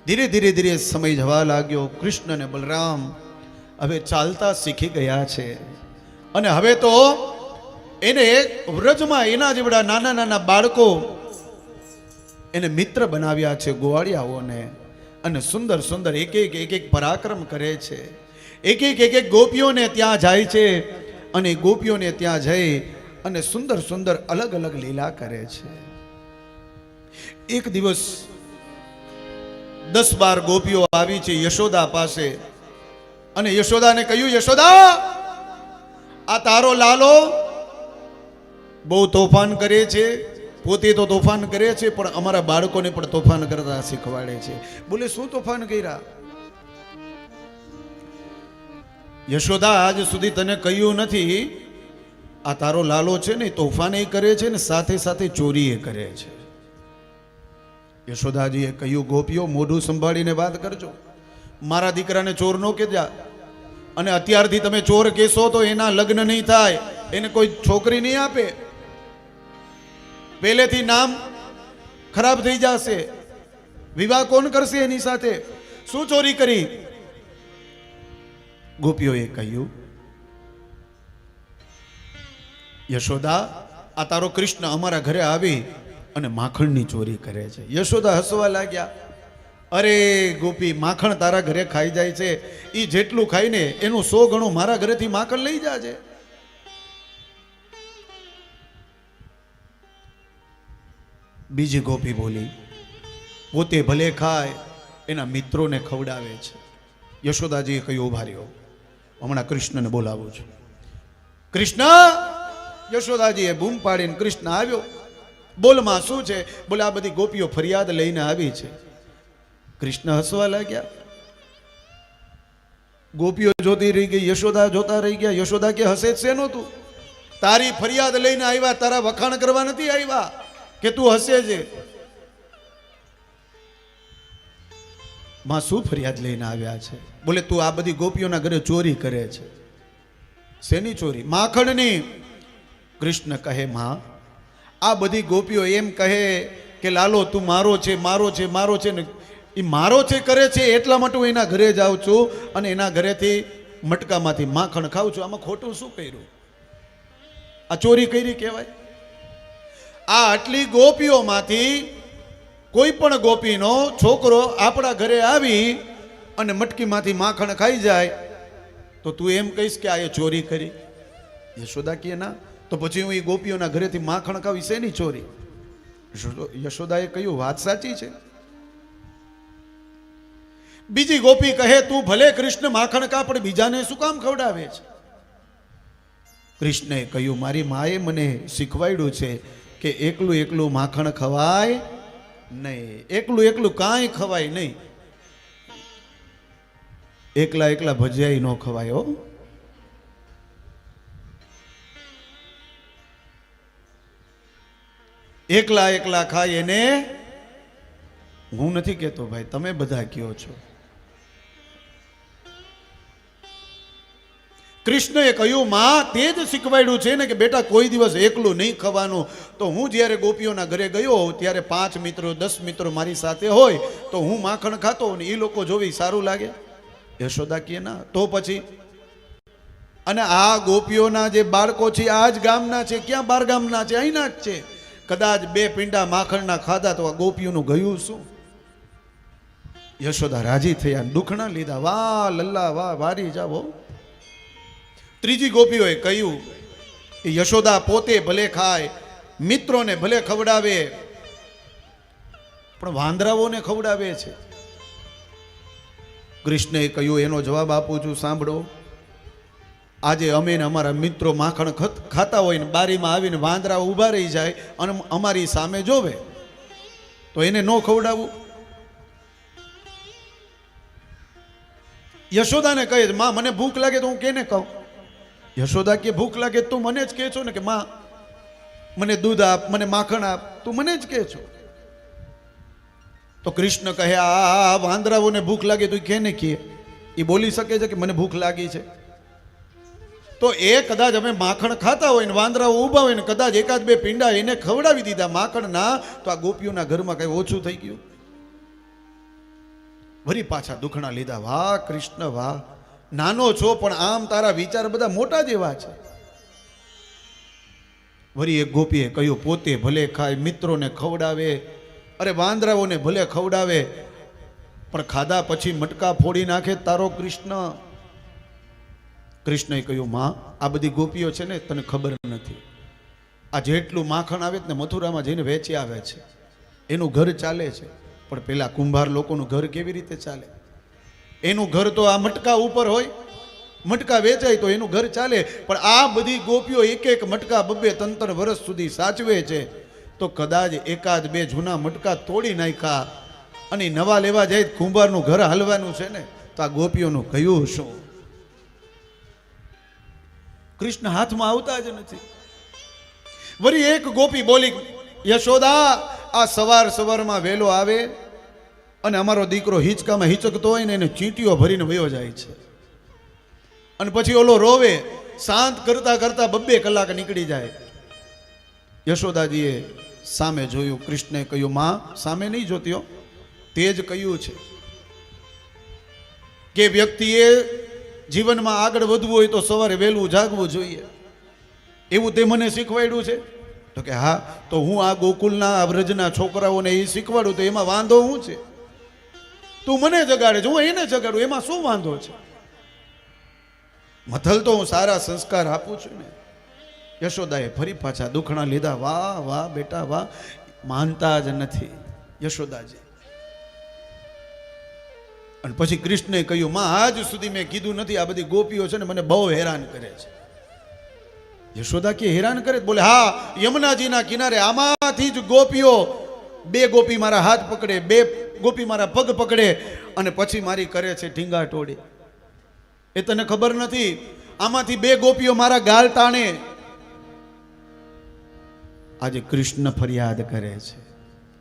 ધીરે ધીરે ધીરે સમય જવા લાગ્યો. કૃષ્ણ અને બલરામ હવે ચાલતા શીખી ગયા છે અને હવે તો એને વ્રજમાં એના જેવડા નાના નાના બાળકો એને મિત્ર બનાવ્યા છે, ગોવાળિયાઓને. અને સુંદર સુંદર એક એક પરાક્રમ કરે છે. એક એક ગોપીઓને ત્યાં જાય છે અને ગોપીઓને ત્યાં જઈ અને સુંદર સુંદર અલગ અલગ લીલા કરે છે. એક દિવસ 10-12 ગોપીઓ આવી છે યશોદા પાસે અને યશોદાને કહ્યું, યશોદા, આ તારો લાલો બહુ તોફાન કરે છે, પોતે તો તોફાન કરે છે પણ અમારા બાળકોને પણ તોફાન કરતા શીખવાડે છે. બોલે, શું તોફાન કર્યા? યશોદા, આજ સુધી તને કહ્યું નથી, આ તારો લાલો છે ને તોફાન એ કરે છે ને સાથે સાથે ચોરી એ કરે છે. યશોદાજીએ કહ્યું, ગોપીઓ મોઢું સંભાળીને વાત કરજો, મારા દીકરાને ચોર ન કહેજા. અને અત્યારથી તમે ચોર કહેશો તો એના લગ્ન નહીં થાય, એને કોઈ છોકરી નહીં આપે, પહેલેથી નામ ખરાબ થઈ જશે, વિવાહ કોણ કરશે એની સાથે? શું ચોરી કરી? ગોપીઓએ કહ્યું, યશોદા, આ તારો કૃષ્ણ અમારા ઘરે આવી અને માખણની ચોરી કરે છે. યશોદા હસવા લાગ્યા. અરે ગોપી, માખણ તારા ઘરે ખાઈ જાય છે, એ જેટલું ખાઈને એનું 100 ગણું મારા ઘરેથી માખણ લઈ જાજે. બીજી ગોપી બોલી, પોતે ભલે ખાય એના મિત્રોને ખવડાવે છે. યશોદાજીએ કહ્યું, ઉભા રહ્યો, હમણાં કૃષ્ણને બોલાવું છું. કૃષ્ણ! યશોદાજીએ બૂમ પાડીને કૃષ્ણ આવ્યો. બોલમાં શું છે? બોલે, આ બધી ગોપીઓ ફરિયાદ લઈને આવી છે. કૃષ્ણ હસવા લાગ્યા. ગોપીઓ જોતી રહી ગઈ, યશોદા જોતા રહી ગયા. યશોદા કે હસે છે નહોતું, તારી ફરિયાદ લઈને આવ્યા, તારા વખાણ કરવા નથી આવ્યા કે તું હસે છે. માં શું ફરિયાદ લઈને આવ્યા છે? બોલે, તું આ બધી ગોપીઓના ઘરે ચોરી કરે છે. શેની ચોરી? માખણની. કૃષ્ણ કહે, માં, આ બધી ગોપીઓ એમ કહે કે લાલો તું મારો છે, મારો છે, મારો છે ને એ મારો છે કરે છે, એટલા માટે હું એના ઘરે જાઉં છું અને એના ઘરેથી મટકામાંથી માખણ ખાઉં છું. આમાં ખોટું શું કર્યું? આ ચોરી કરી કહેવાય? આ આટલી ગોપીઓમાંથી કોઈ પણ ગોપીનો છોકરો આપણા ઘરે આવી અને મટકીમાંથી માખણ ખાઈ જાય તો તું એમ કહીશ કે આ એ ચોરી કરી? યશોદા કહે, ના. તો પછી હું એ ગોપીઓના ઘરેથી માખણ ખાવી શેની ચોરી? યશોદાએ કહ્યું, વાત સાચી છે. બીજી ગોપી કહે, તું ભલે કૃષ્ણ માખણ ખા પણ બીજાને શું કામ ખવડાવે છે? કૃષ્ણએ કહ્યું, મારી માએ મને શીખવાડ્યું છે કે એકલું એકલું માખણ ખવાય નહીં, એકલું એકલું કાંઈ ખવાય નહીં, એકલા એકલા ભજીયા ન ખવાય હો. એકલા એકલા ખાય એને હું નથી કહેતો ભાઈ, તમે બધા કહો છો. કૃષ્ણએ કહ્યું, માં તે જ શીખવાડ્યું છે ને કે બેટા કોઈ દિવસ એકલું નહીં ખાવાનું. તો હું જ્યારે ગોપીઓના ઘરે ગયો ત્યારે 5 મિત્રો 10 મિત્રો મારી સાથે હોય તો હું માખણ ખાતો ને એ લોકો જોવી સારું લાગે? યશોદા કહે, ના. તો પછી? અને આ ગોપીઓના જે બાળકો છે આ જ ગામના છે, ક્યાં બાર ગામના છે? અહીંના જ છે. કદાચ 2 પીંડા માખણના ખાધા તો આ ગોપીઓનું ગયું શું? યશોદા રાજી થયા, દુખણા લીધા. વાહ લલ્લા વાહ, વારી જાઓ. ત્રીજી ગોપીઓએ કહ્યું કે યશોદા પોતે ભલે ખાય, મિત્રોને ભલે ખવડાવે, પણ વાંદરાઓને ખવડાવે છે. કૃષ્ણએ કહ્યું, એનો જવાબ આપું છું, સાંભળો. આજે અમે ને અમારા મિત્રો માખણ ખાતા હોય ને બારીમાં આવીને વાંદરા ઊભા રહી જાય અને અમારી સામે જોવે તો એને ન ખવડાવવું? યશોદાને કહે, માં મને ભૂખ લાગે તો હું કેને કહું? યશોદા કે, ભૂખ લાગે તું મને જ કહે છો ને કે માં મને દૂધ આપ, મને માખણ આપ, તું મને જ કહે છો. તો કૃષ્ણ કહે, આ વાંદરાઓને ભૂખ લાગે તો કેને કહે? એ બોલી શકે છે કે મને ભૂખ લાગી છે? તો એ કદાચ અમે માખણ ખાતા હોય ને વાંદરાઓ ઊભા હોય ને કદાચ 1-2 પીંડા એને ખવડાવી દીધા માખણના તો આ ગોપીઓના ઘરમાં કઈ ઓછું થઈ ગયું? વળી પાછા દુખણા લીધા. વાહ કૃષ્ણ વાહ, નાનો છો પણ આમ તારા વિચાર બધા મોટા જેવા છે. વળી એક ગોપીએ કહ્યું, પોતે ભલે ખાય, મિત્રોને ખવડાવે, અરે વાંદરાઓને ભલે ખવડાવે, પણ ખાધા પછી મટકા ફોડી નાખે તારો કૃષ્ણ. કૃષ્ણએ કહ્યું, માં આ બધી ગોપીઓ છે ને તને ખબર નથી, આ જેટલું માખણ આવે ને મથુરામાં જઈને વેચી આવે છે, એનું ઘર ચાલે છે. પણ પેલા કુંભાર લોકોનું ઘર કેવી રીતે ચાલે? એનું ઘર તો આ મટકા ઉપર હોય, મટકા વેચાય તો એનું ઘર ચાલે. પણ આ બધી ગોપીઓ એક એક મટકા 2-3 વર્ષ સુધી સાચવે છે, તો કદાચ એકાદ બે જૂના મટકા તોડી નાખ્યા અને નવા લેવા જાય કુંભારનું ઘર હાલવાનું છે ને, તો આ ગોપીઓનું કયું શું? કૃષ્ણ હાથમાં આવતા જ નથી. વળી એક ગોપી બોલી, યશોદા, આ સવાર સવારમાં વહેલો આવે અને અમારો દીકરો હિંચકામાં હિંચકતો હોય ને એને ચીંટીઓ ભરીને વયો જાય છે, અને પછી ઓલો રોવે, શાંત કરતા કરતા 2 કલાક નીકળી જાય. યશોદાજીએ સામે જોયું. કૃષ્ણે કહ્યું, માં સામે નહીં જોતી હો, તે જ કહ્યું છે કે વ્યક્તિએ જીવનમાં આગળ વધવું હોય તો સવારે વહેલું જાગવું જોઈએ. એવું તે મને શીખવાડ્યું છે? તો કે હા, તો હું આ ગોકુલના વ્રજના છોકરાઓને એ શીખવાડું તો એમાં વાંધો શું છે? તું મને જગાડે છે, હું એને જગાડું, એમાં શું વાંધો છે? મથલ તો હું સારા સંસ્કાર આપું છું ને. યશોદાએ ફરી પાછા દુખણા લીધા. વાહ વાહ બેટા વાહ, માનતા જ નથી યશોદાજી. અને પછી કૃષ્ણે કહ્યું, માં આજ સુધી મેં કીધું નથી, આ બધી ગોપીઓ છે ને મને બહુ હેરાન કરે છે. યશોદા કે હેરાન કરે? બોલે હા, યમુનાજીના કિનારે આમાંથી જ ગોપીઓ, 2 ગોપી મારા હાથ પકડે, 2 ગોપી મારા પગ પકડે અને પછી મારી કરે છે ઢીંગા ટોળી. એ તને ખબર નથી? આમાંથી 2 ગોપીઓ મારા ગાલ તાણે. આજે કૃષ્ણ ફરિયાદ કરે છે.